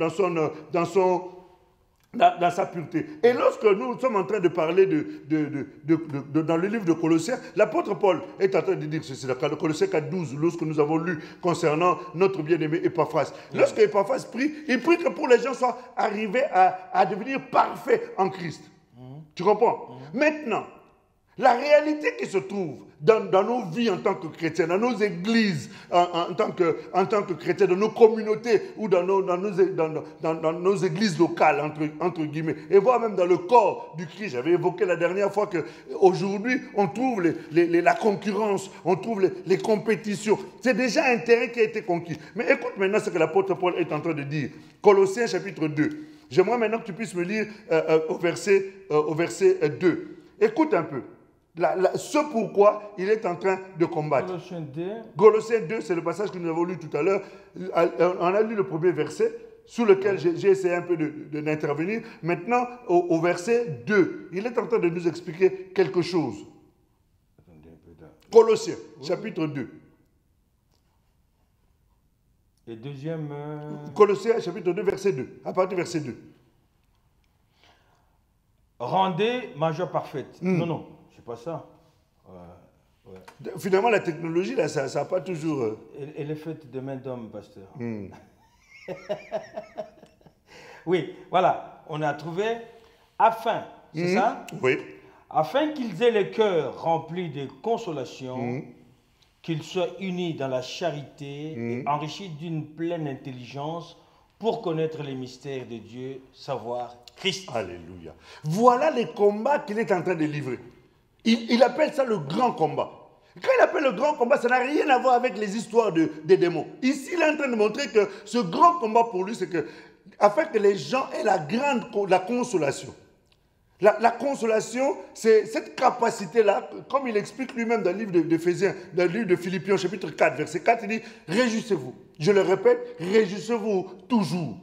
sa pureté. Et lorsque nous sommes en train de parler dans le livre de Colossiens, l'apôtre Paul est en train de dire ceci, dans Colossiens 4.12, lorsque nous avons lu concernant notre bien-aimé Épaphras. Lorsque Épaphras prie, il prie que pour les gens soient arrivés à devenir parfaits en Christ. Tu comprends? Maintenant, La réalité qui se trouve dans nos vies en tant que chrétiens, dans nos églises en tant que chrétiens, dans nos communautés ou dans nos églises locales, entre guillemets, et voire même dans le corps du Christ. J'avais évoqué la dernière fois qu'aujourd'hui, on trouve la concurrence, on trouve les compétitions. C'est déjà un terrain qui a été conquis. Mais écoute maintenant ce que l'apôtre Paul est en train de dire. Colossiens chapitre 2. J'aimerais maintenant que tu puisses me lire au verset 2. Écoute un peu. Ce pourquoi il est en train de combattre. Colossiens 2, c'est le passage que nous avons lu tout à l'heure. On a lu le premier verset, sous lequel j'ai essayé un peu d'intervenir. Maintenant, au verset 2, il est en train de nous expliquer quelque chose. Colossiens, chapitre 2. Et deuxième... Colossiens, chapitre 2, verset 2. À partir du verset 2. Rendez majeur parfaite. Non. C'est pas ça. Ouais. Finalement, la technologie, là, ça n'a pas toujours... Elle est faite de main d'homme, pasteur. Oui, voilà. On a trouvé afin, c'est ça? Oui. Afin qu'ils aient le cœur rempli de consolation, qu'ils soient unis dans la charité et enrichis d'une pleine intelligence pour connaître les mystères de Dieu, savoir Christ. Alléluia. Voilà les combats qu'il est en train de livrer. Il appelle ça le grand combat. Quand il appelle le grand combat, ça n'a rien à voir avec les histoires des démons. Ici, il est en train de montrer que ce grand combat pour lui, c'est que, afin que les gens aient la consolation. La consolation, c'est cette capacité-là, comme il explique lui-même dans le livre d'Éphésiens, dans le livre de Philippiens, chapitre 4, verset 4, il dit « Réjouissez-vous ». Je le répète, réjouissez-vous toujours.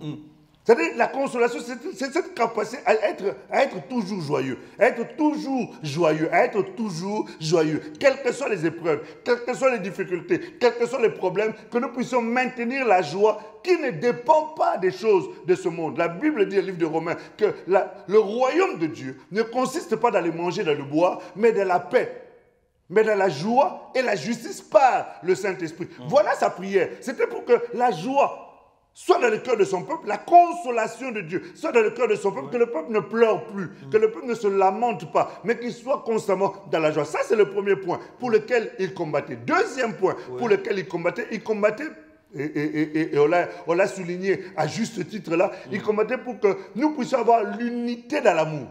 C'est-à-dire, la consolation, c'est cette capacité à être toujours joyeux, à être toujours joyeux, à être toujours joyeux. Quelles que soient les épreuves, quelles que soient les difficultés, quels que soient les problèmes, que nous puissions maintenir la joie qui ne dépend pas des choses de ce monde. La Bible dit, dans le livre de Romains, que le royaume de Dieu ne consiste pas dans le manger, dans le boire, mais dans la paix, mais dans la joie et la justice par le Saint-Esprit. Voilà sa prière. C'était pour que la joie soit dans le cœur de son peuple, la consolation de Dieu, soit dans le cœur de son peuple, que le peuple ne pleure plus, que le peuple ne se lamente pas, mais qu'il soit constamment dans la joie. Ça, c'est le premier point pour lequel il combattait. Deuxième point pour lequel il combattait, et on l'a souligné à juste titre là, il combattait pour que nous puissions avoir l'unité dans l'amour.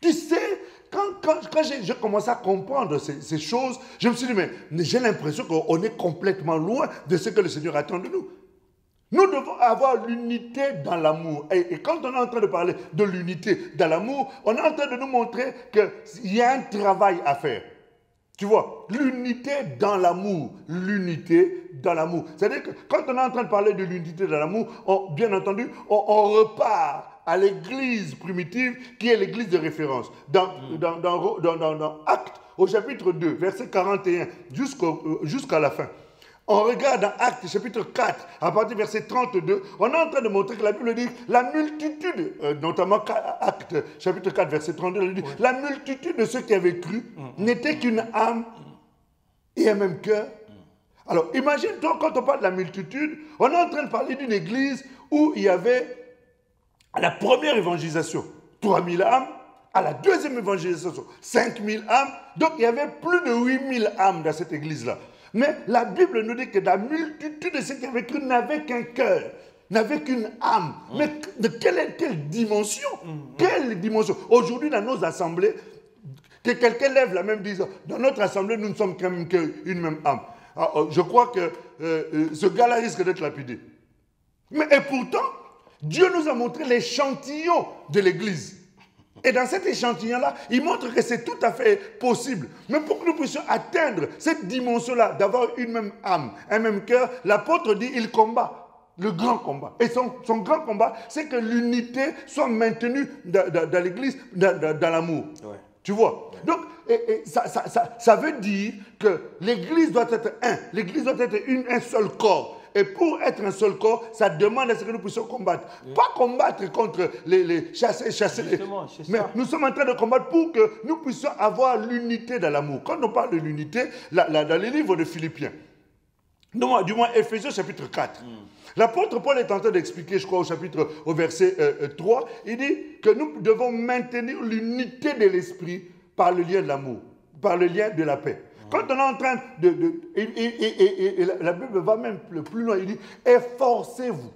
Tu sais, quand j'ai commencé à comprendre ces choses, je me suis dit, mais j'ai l'impression qu'on est complètement loin de ce que le Seigneur attend de nous. Nous devons avoir l'unité dans l'amour. Et quand on est en train de parler de l'unité dans l'amour, on est en train de nous montrer qu'il y a un travail à faire. Tu vois, l'unité dans l'amour. L'unité dans l'amour. C'est-à-dire que quand on est en train de parler de l'unité dans l'amour, bien entendu, on repart à l'église primitive qui est l'église de référence. Dans Actes, au chapitre 2, verset 41 jusqu'à la fin. On regarde dans Actes chapitre 4, à partir du verset 32, on est en train de montrer que la Bible dit la multitude, notamment Actes chapitre 4, verset 32, elle dit la multitude de ceux qui avaient cru n'était qu'une âme et un même cœur. Alors imagine-toi, quand on parle de la multitude, on est en train de parler d'une église où il y avait à la première évangélisation 3000 âmes, à la deuxième évangélisation 5000 âmes, donc il y avait plus de 8000 âmes dans cette église-là. Mais la Bible nous dit que la multitude de ceux qui avaient cru n'avaient qu'un cœur, n'avaient qu'une âme. Mais de quelle dimension? Quelle dimension? Aujourd'hui, dans nos assemblées, que quelqu'un lève la main et dise, dans notre assemblée, nous ne sommes qu'une même âme. Alors, je crois que ce gars-là risque d'être lapidé. Et pourtant, Dieu nous a montré l'échantillon de l'Église. Et dans cet échantillon-là, il montre que c'est tout à fait possible. Mais pour que nous puissions atteindre cette dimension-là, d'avoir une même âme, un même cœur, l'apôtre dit, il combat le grand combat. Et son grand combat, c'est que l'unité soit maintenue dans l'Église, dans l'amour. Ouais. Tu vois? Donc, ça veut dire que l'Église doit être un. L'Église doit être un seul corps. Et pour être un seul corps, ça demande à ce que nous puissions combattre. Pas combattre contre les chasser. Mais nous sommes en train de combattre pour que nous puissions avoir l'unité dans l'amour. Quand on parle de l'unité, dans les livres de Philippiens, du moins Éphésiens chapitre 4, l'apôtre Paul est en train d'expliquer, je crois, au verset 3, il dit que nous devons maintenir l'unité de l'esprit par le lien de l'amour, par le lien de la paix. Quand on est en train et la Bible va même plus loin, il dit « Efforcez-vous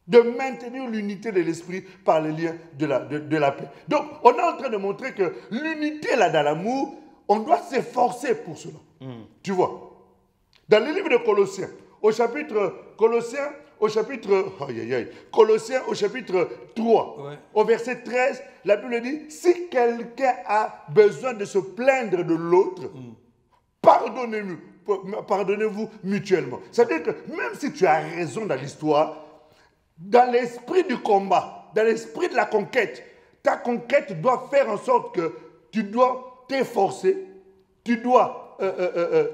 de maintenir l'unité de l'esprit par le lien de la paix. » Donc, on est en train de montrer que l'unité là dans l'amour, on doit s'efforcer pour cela. Tu vois, dans le livre de Colossiens, au chapitre 3, au verset 13, la Bible dit « Si quelqu'un a besoin de se plaindre de l'autre, pardonnez-vous mutuellement. » C'est-à-dire que même si tu as raison dans l'histoire, dans l'esprit du combat, dans l'esprit de la conquête, ta conquête doit faire en sorte que tu dois t'efforcer, tu dois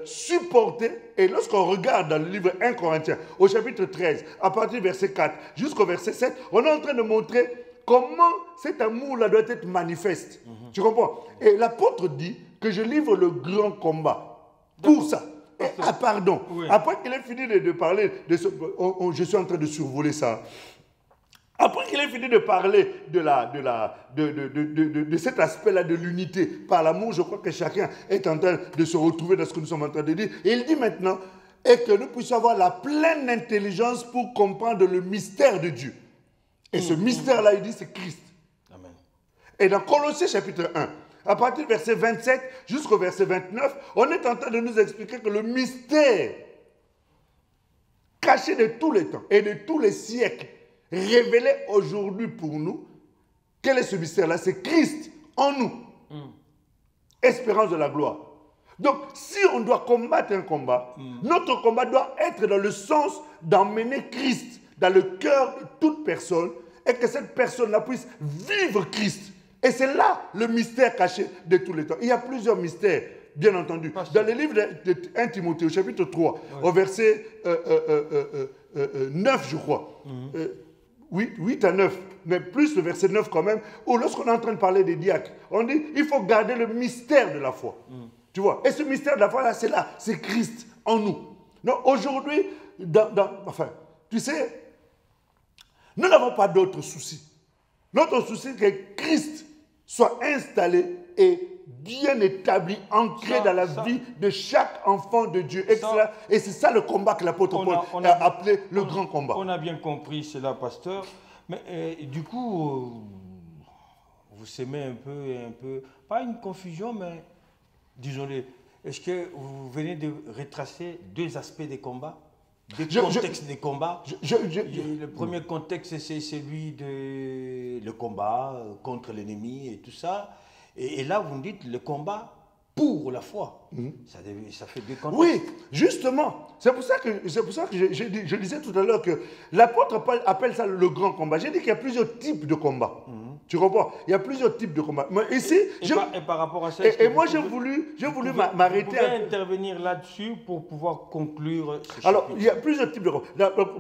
supporter. Et lorsqu'on regarde dans le livre 1 Corinthiens, au chapitre 13, à partir du verset 4 jusqu'au verset 7, on est en train de montrer comment cet amour-là doit être manifeste. Tu comprends? Et l'apôtre dit que je livre le grand combat pour ça. Et, pardon. Oui. Après qu'il ait fini de parler de ce... je suis en train de survoler ça. Après qu'il ait fini de parler de cet aspect-là de l'unité par l'amour, je crois que chacun est en train de se retrouver dans ce que nous sommes en train de dire. Et il dit maintenant, et que nous puissions avoir la pleine intelligence pour comprendre le mystère de Dieu. Et ce mystère-là, il dit, c'est Christ. Amen. Et dans Colossiens chapitre 1, à partir du verset 27 jusqu'au verset 29, on est en train de nous expliquer que le mystère caché de tous les temps et de tous les siècles, révélé aujourd'hui pour nous, quel est ce mystère-là? C'est Christ en nous. Espérance de la gloire. Donc, si on doit combattre un combat, notre combat doit être dans le sens d'emmener Christ dans le cœur de toute personne et que cette personne-là puisse vivre Christ. Et c'est là le mystère caché de tous les temps. Il y a plusieurs mystères, bien entendu. Dans le livre de 1 Timothée, au chapitre 3, au verset 9, je crois, 8 à 9, mais plus le verset 9 quand même, où lorsqu'on est en train de parler des diacres, on dit il faut garder le mystère de la foi. Tu vois, et ce mystère de la foi, là, c'est Christ en nous. Donc aujourd'hui, enfin, tu sais, nous n'avons pas d'autres soucis. Notre souci, c'est que Christ soit installé et bien établi, ancré dans la vie de chaque enfant de Dieu. Et c'est ça le combat que l'apôtre Paul a appelé le grand combat. On a bien compris cela, pasteur. Mais du coup, vous s'aimez un peu, pas une confusion, mais disons-le, est-ce que vous venez de retracer deux aspects des combats? Des contextes des combats. Le premier contexte, c'est celui de le combat contre l'ennemi et tout ça. Et là, vous me dites le combat pour la foi. Ça fait deux contextes. Oui, justement. C'est pour ça que je disais tout à l'heure que l'apôtre appelle ça le grand combat. J'ai dit qu'il y a plusieurs types de combats. Tu comprends? Il y a plusieurs types de combats. Mais ici, par rapport à ça, moi, j'ai voulu m'arrêter. Vous pouvez intervenir là-dessus pour pouvoir conclure ce Alors, chapitre. il y a plusieurs types de combats.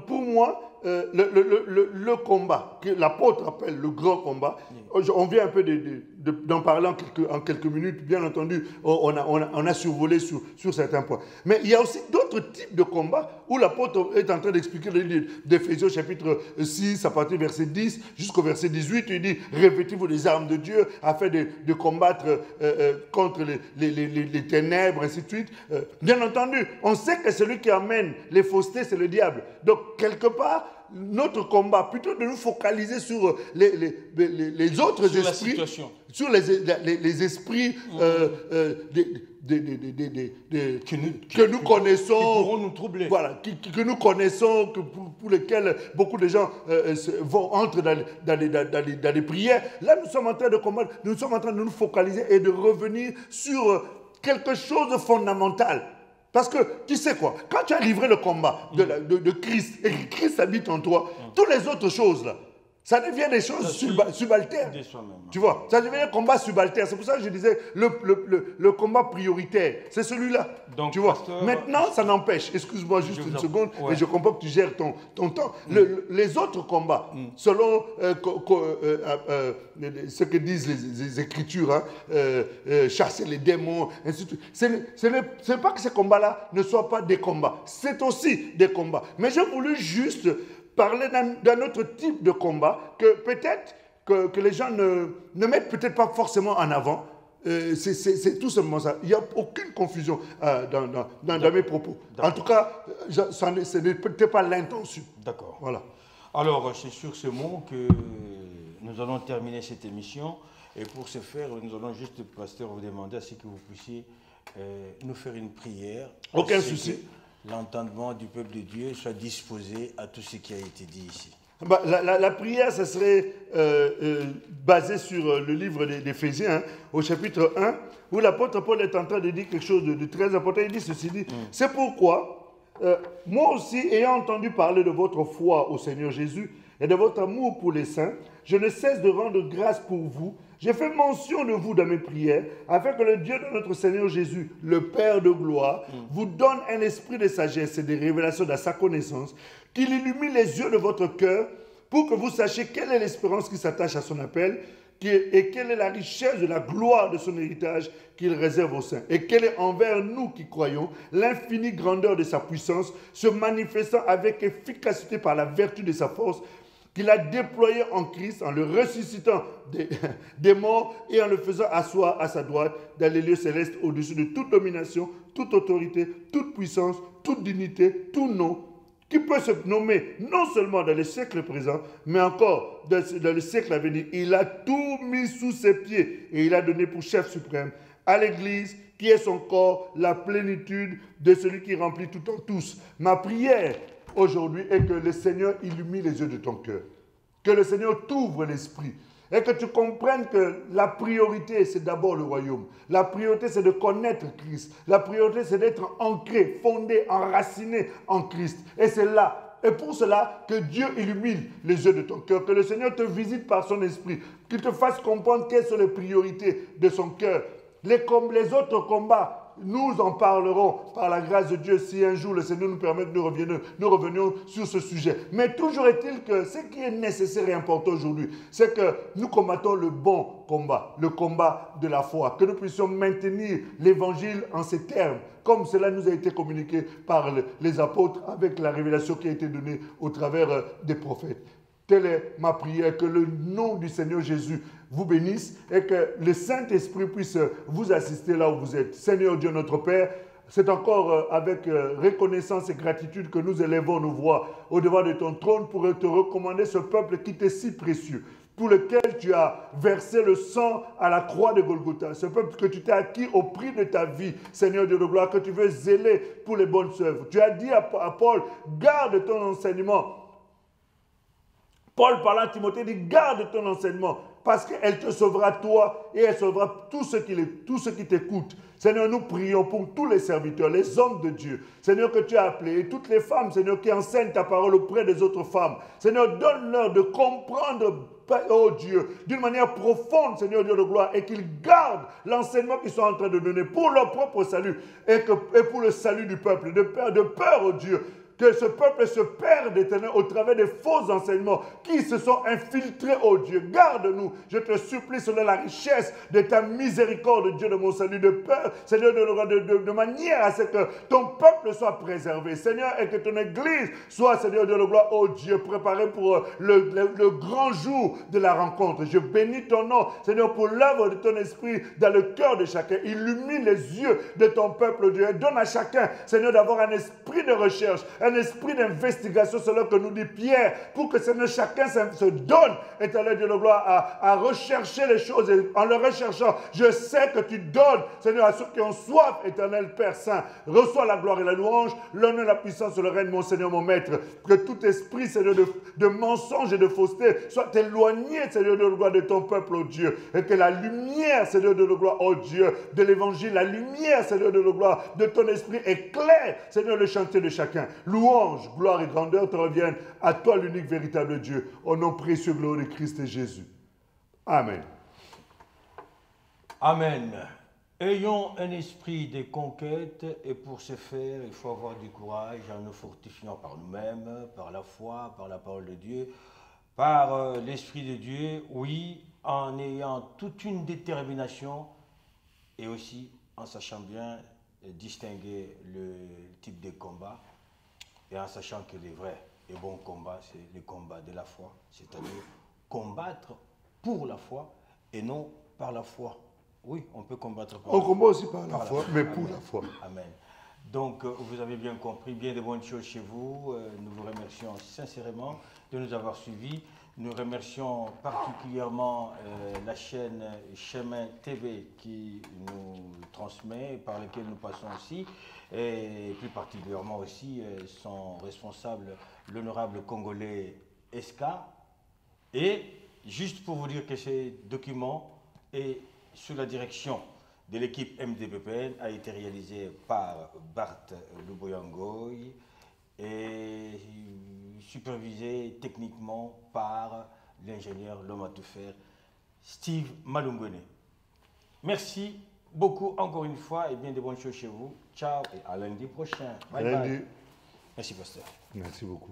Pour moi, le combat que l'apôtre appelle le grand combat, on vient un peu d'en parler en quelques minutes. Bien entendu, on a survolé sur certains points. Mais il y a aussi d'autres types de combats où l'apôtre est en train d'expliquer le livre d'Éphésiens chapitre 6, à partir du verset 10 jusqu'au verset 18. Il dit, revêtez-vous des armes de Dieu afin de combattre contre les ténèbres, ainsi de suite. Bien entendu, on sait que celui qui amène les faussetés, c'est le diable. Donc, quelque part, notre combat, plutôt de nous focaliser sur les autres sur esprits, sur les esprits que nous connaissons, qui pourront nous troubler. Voilà, que nous connaissons, pour lesquels beaucoup de gens entrent dans les prières. Là, nous sommes en train de combattre, nous sommes en train de nous focaliser et de revenir sur quelque chose de fondamental. Parce que, tu sais quoi, quand tu as livré le combat de Christ, et que Christ habite en toi, toutes les autres choses, là, ça devient des choses subalternes. Tu vois, ça devient un combat subalterne. C'est pour ça que je disais, le combat prioritaire, c'est celui-là. Donc, tu vois, pasteur, maintenant, ça n'empêche, excuse-moi juste une seconde, et je comprends que tu gères ton temps. Les autres combats, selon ce que disent les Écritures, chasser les démons, ainsi de suite, ce n'est pas que ces combats-là ne soient pas des combats. C'est aussi des combats. Mais j'ai voulu juste parler d'un autre type de combat que peut-être que les gens ne mettent peut-être pas forcément en avant. c'est tout simplement ça. Il n'y a aucune confusion dans mes propos. En tout cas, ce n'était pas l'intention. D'accord. Voilà. Alors, c'est sur ce mot que nous allons terminer cette émission. Et pour ce faire, nous allons juste, pasteur, vous demander à ce que vous puissiez nous faire une prière. Aucun souci. L'entendement du peuple de Dieu soit disposé à tout ce qui a été dit ici. Bah, la prière, ça serait basée sur le livre d'Éphésiens, au chapitre 1, où l'apôtre Paul est en train de dire quelque chose de très important. Il dit ceci, dit, c'est pourquoi, moi aussi, ayant entendu parler de votre foi au Seigneur Jésus et de votre amour pour les saints, je ne cesse de rendre grâce pour vous. J'ai fait mention de vous dans mes prières, afin que le Dieu de notre Seigneur Jésus, le Père de gloire, vous donne un esprit de sagesse et de révélation dans sa connaissance, qu'il illumine les yeux de votre cœur, pour que vous sachiez quelle est l'espérance qui s'attache à son appel, et quelle est la richesse de la gloire de son héritage qu'il réserve aux saints, et quelle est envers nous qui croyons l'infinie grandeur de sa puissance, se manifestant avec efficacité par la vertu de sa force, qu'il a déployé en Christ en le ressuscitant des morts et en le faisant asseoir à sa droite dans les lieux célestes au-dessus de toute domination, toute autorité, toute puissance, toute dignité, tout nom, qui peut se nommer non seulement dans le siècle présent, mais encore dans le siècle à venir. Il a tout mis sous ses pieds et il a donné pour chef suprême à l'Église, qui est son corps, la plénitude de celui qui remplit tout en tous. Ma prière aujourd'hui est que le Seigneur illumine les yeux de ton cœur, que le Seigneur t'ouvre l'esprit et que tu comprennes que la priorité, c'est d'abord le royaume. La priorité, c'est de connaître Christ. La priorité, c'est d'être ancré, fondé, enraciné en Christ. Et c'est là, et pour cela, que Dieu illumine les yeux de ton cœur, que le Seigneur te visite par son esprit, qu'il te fasse comprendre quelles sont les priorités de son cœur. Les autres combats, nous en parlerons par la grâce de Dieu si un jour le Seigneur nous permet que nous revenions sur ce sujet. Mais toujours est-il que ce qui est nécessaire et important aujourd'hui, c'est que nous combattons le bon combat, le combat de la foi, que nous puissions maintenir l'évangile en ces termes, comme cela nous a été communiqué par les apôtres avec la révélation qui a été donnée au travers des prophètes. Telle est ma prière, que le nom du Seigneur Jésus vous bénisse et que le Saint-Esprit puisse vous assister là où vous êtes. Seigneur Dieu notre Père, c'est encore avec reconnaissance et gratitude que nous élevons nos voix au-devant de ton trône pour te recommander ce peuple qui t'est si précieux, pour lequel tu as versé le sang à la croix de Golgotha, ce peuple que tu t'es acquis au prix de ta vie, Seigneur Dieu de gloire, que tu veux zéler pour les bonnes œuvres. Tu as dit à Paul, garde ton enseignement. Paul parlant à Timothée dit, garde ton enseignement, parce qu'elle te sauvera toi et elle sauvera tous ceux qui t'écoutent. Seigneur, nous prions pour tous les serviteurs, les hommes de Dieu, Seigneur, que tu as appelés, et toutes les femmes, Seigneur, qui enseignent ta parole auprès des autres femmes. Seigneur, donne-leur de comprendre, oh Dieu, d'une manière profonde, Seigneur Dieu de gloire, et qu'ils gardent l'enseignement qu'ils sont en train de donner pour leur propre salut et pour le salut du peuple, de peur, oh Dieu, que ce peuple se perde, Éternel, au travers des faux enseignements qui se sont infiltrés, oh Dieu. Garde-nous, je te supplie, selon la richesse de ta miséricorde, Dieu de mon salut, de peur, Seigneur, de manière à ce que ton peuple soit préservé, Seigneur, et que ton Église soit, Seigneur, Dieu de gloire, oh Dieu, préparée pour le grand jour de la rencontre. Je bénis ton nom, Seigneur, pour l'œuvre de ton esprit dans le cœur de chacun. Illumine les yeux de ton peuple, Dieu, et donne à chacun, Seigneur, d'avoir un esprit de recherche, un esprit d'investigation, c'est là que nous dit Pierre, pour que chacun se donne, éternel Dieu de gloire, à rechercher les choses. Et en le recherchant, je sais que tu donnes, Seigneur, à ceux qui ont soif, éternel Père Saint. Reçois la gloire et la louange, l'honneur, la puissance, le règne, mon Seigneur, mon Maître. Que tout esprit, Seigneur, de mensonge et de fausseté soit éloigné, Seigneur de gloire, de ton peuple, oh Dieu. Et que la lumière, Seigneur de gloire, oh Dieu, de l'évangile, la lumière, Seigneur de gloire, de ton esprit éclaire, Seigneur, le chantier de chacun. Louange, gloire et grandeur te reviennent à toi, l'unique véritable Dieu, au nom précieux glorieux de Christ et Jésus. Amen. Amen. Ayons un esprit de conquête et pour ce faire, il faut avoir du courage en nous fortifiant par nous-mêmes, par la foi, par la parole de Dieu, par l'Esprit de Dieu, oui, en ayant toute une détermination et aussi en sachant bien distinguer le type de combat. Et en sachant que les vrais et bons combats, c'est les combats de la foi, c'est-à-dire combattre pour la foi et non par la foi. Oui, on peut combattre par On combat aussi par la par foi, mais pour la foi. Amen. Donc, vous avez bien compris, bien de bonnes choses chez vous. Nous vous remercions sincèrement de nous avoir suivis. Nous remercions particulièrement la chaîne Chemin TV qui nous transmet, par laquelle nous passons aussi, et plus particulièrement aussi son responsable, l'honorable congolais Eska. Et juste pour vous dire que ces documents est sous la direction de l'équipe MDPPN, a été réalisé par Bart Luboyangoy et supervisé techniquement par l'ingénieur, l'homme à tout faire, Steve Malungone. Merci beaucoup encore une fois et bien de bonnes choses chez vous. Ciao et à lundi prochain. Bye bye. Merci, pasteur. Merci beaucoup.